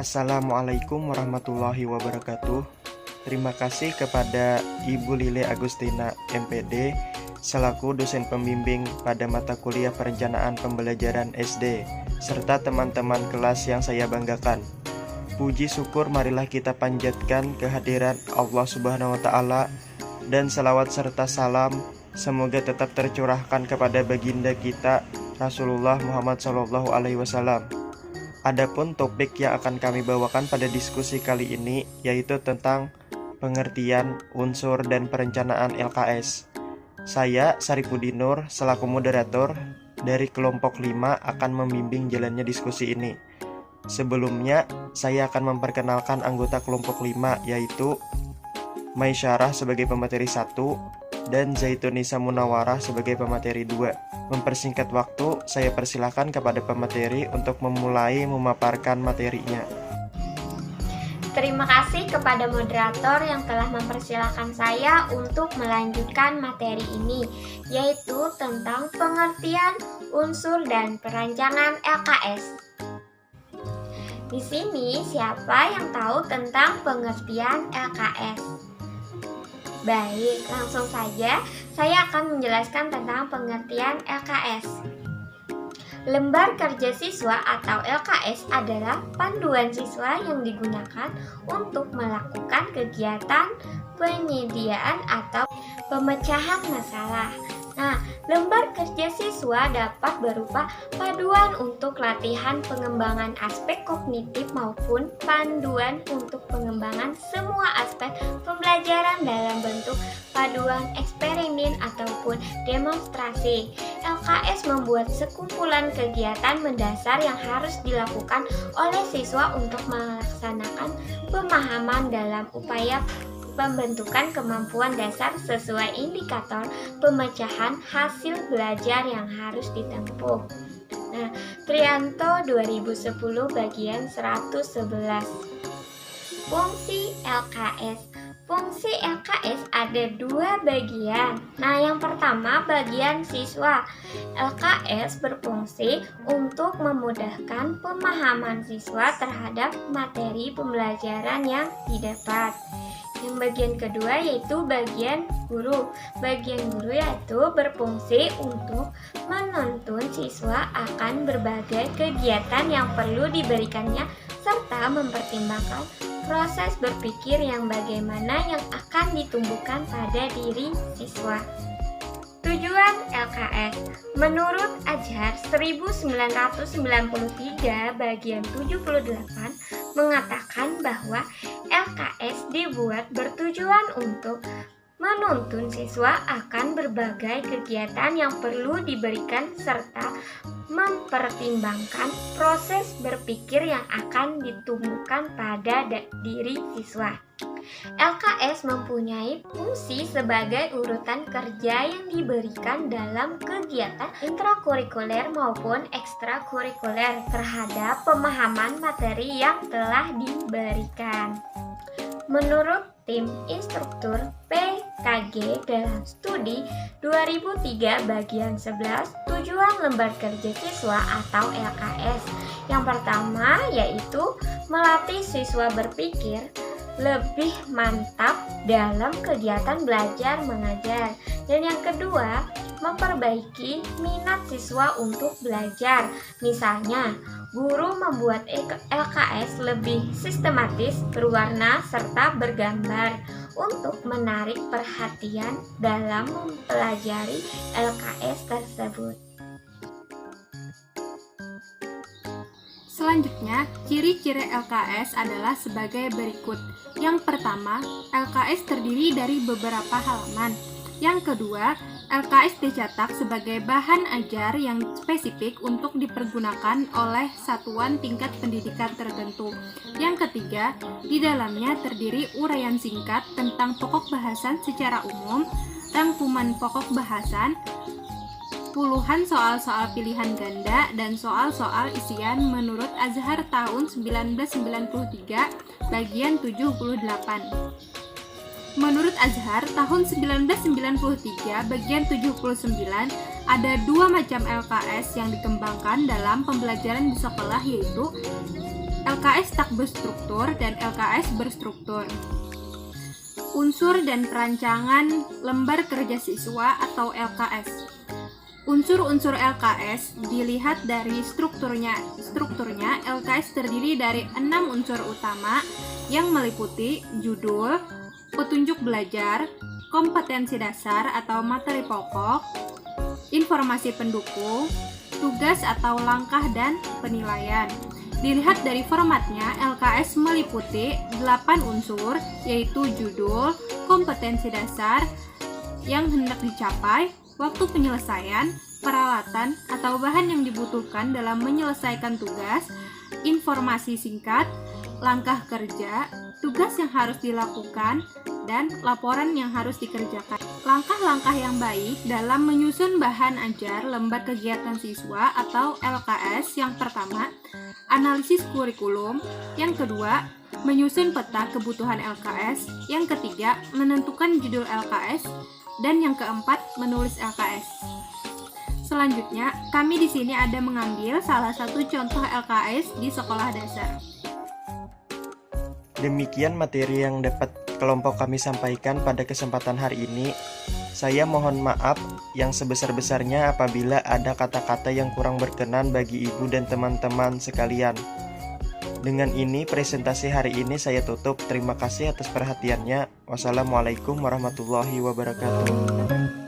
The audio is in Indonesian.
Assalamualaikum warahmatullahi wabarakatuh. Terima kasih kepada Ibu Lile Agustina, MPD, selaku dosen pembimbing pada mata kuliah perencanaan pembelajaran SD, serta teman-teman kelas yang saya banggakan. Puji syukur marilah kita panjatkan kehadiran Allah Subhanahu wa Ta'ala, dan salawat serta salam semoga tetap tercurahkan kepada baginda kita Rasulullah Muhammad SAW. Adapun topik yang akan kami bawakan pada diskusi kali ini yaitu tentang pengertian, unsur, dan perencanaan LKS. Saya, Saripudin Nur, selaku moderator dari kelompok 5 akan membimbing jalannya diskusi ini. Sebelumnya, saya akan memperkenalkan anggota kelompok 5 yaitu Maisyarah sebagai pemateri 1 dan Zaitunisa Munawarah sebagai pemateri 2. Mempersingkat waktu, saya persilahkan kepada pemateri untuk memulai memaparkan materinya. Terima kasih kepada moderator yang telah mempersilahkan saya untuk melanjutkan materi ini, yaitu tentang pengertian, unsur, dan perancangan LKS. Di sini, siapa yang tahu tentang pengertian LKS? Baik, langsung saja saya akan menjelaskan tentang pengertian LKS. Lembar kerja siswa atau LKS adalah panduan siswa yang digunakan untuk melakukan kegiatan penyediaan atau pemecahan masalah. Nah, lembar kerja siswa dapat berupa paduan untuk latihan pengembangan aspek kognitif maupun panduan untuk pengembangan semua aspek pembelajaran dalam bentuk paduan eksperimen ataupun demonstrasi. LKS membuat sekumpulan kegiatan mendasar yang harus dilakukan oleh siswa untuk melaksanakan pemahaman dalam upaya pembentukan kemampuan dasar sesuai indikator pemecahan hasil belajar yang harus ditempuh. Nah, Trianto 2010 bagian 111. Fungsi LKS. Fungsi LKS ada dua bagian. Nah, yang pertama bagian siswa. LKS berfungsi untuk memudahkan pemahaman siswa terhadap materi pembelajaran yang didapat. Yang bagian kedua yaitu bagian guru. Bagian guru yaitu berfungsi untuk menuntun siswa akan berbagai kegiatan yang perlu diberikannya serta mempertimbangkan proses berpikir yang bagaimana yang akan ditumbuhkan pada diri siswa. Tujuan LKS menurut Azhar 1993 bagian 78 mengatakan bahwa LKS dibuat bertujuan untuk menuntun siswa akan berbagai kegiatan yang perlu diberikan serta mempertimbangkan proses berpikir yang akan ditumbuhkan pada diri siswa. LKS mempunyai fungsi sebagai urutan kerja yang diberikan dalam kegiatan intrakurikuler maupun ekstrakurikuler terhadap pemahaman materi yang telah diberikan. Menurut tim instruktur PKG dalam studi 2003 bagian 11 tujuan lembar kerja siswa atau LKS. Yang pertama yaitu melatih siswa berpikir lebih mantap dalam kegiatan belajar mengajar. Dan yang kedua, memperbaiki minat siswa untuk belajar. Misalnya, guru membuat LKS lebih sistematis, berwarna, serta bergambar untuk menarik perhatian dalam mempelajari LKS tersebut. Selanjutnya, ciri-ciri LKS adalah sebagai berikut. Yang pertama, LKS terdiri dari beberapa halaman. Yang kedua, LKS dicetak sebagai bahan ajar yang spesifik untuk dipergunakan oleh satuan tingkat pendidikan tertentu. Yang ketiga, di dalamnya terdiri uraian singkat tentang pokok bahasan secara umum, rangkuman pokok bahasan, puluhan soal-soal pilihan ganda, dan soal-soal isian menurut Azhar tahun 1993 bagian 78. Menurut Azhar tahun 1993 bagian 79 ada dua macam LKS yang dikembangkan dalam pembelajaran di sekolah, yaitu LKS tak berstruktur dan LKS berstruktur. Unsur dan perancangan lembar kerja siswa atau LKS. Unsur-unsur LKS dilihat dari strukturnya. LKS terdiri dari 6 unsur utama yang meliputi judul, petunjuk belajar, kompetensi dasar atau materi pokok, informasi pendukung, tugas atau langkah dan penilaian. Dilihat dari formatnya, LKS meliputi 8 unsur, yaitu judul, kompetensi dasar yang hendak dicapai, waktu penyelesaian, peralatan atau bahan yang dibutuhkan dalam menyelesaikan tugas, informasi singkat, langkah kerja, tugas yang harus dilakukan, dan laporan yang harus dikerjakan. Langkah-langkah yang baik dalam menyusun bahan ajar lembar kegiatan siswa atau LKS. Yang pertama, analisis kurikulum. Yang kedua, menyusun peta kebutuhan LKS. Yang ketiga, menentukan judul LKS. Dan yang keempat, menulis LKS. Selanjutnya, kami di sini ada mengambil salah satu contoh LKS di sekolah dasar. Demikian materi yang dapat kelompok kami sampaikan pada kesempatan hari ini. Saya mohon maaf yang sebesar-besarnya apabila ada kata-kata yang kurang berkenan bagi ibu dan teman-teman sekalian. Dengan ini presentasi hari ini saya tutup. Terima kasih atas perhatiannya. Wassalamualaikum warahmatullahi wabarakatuh.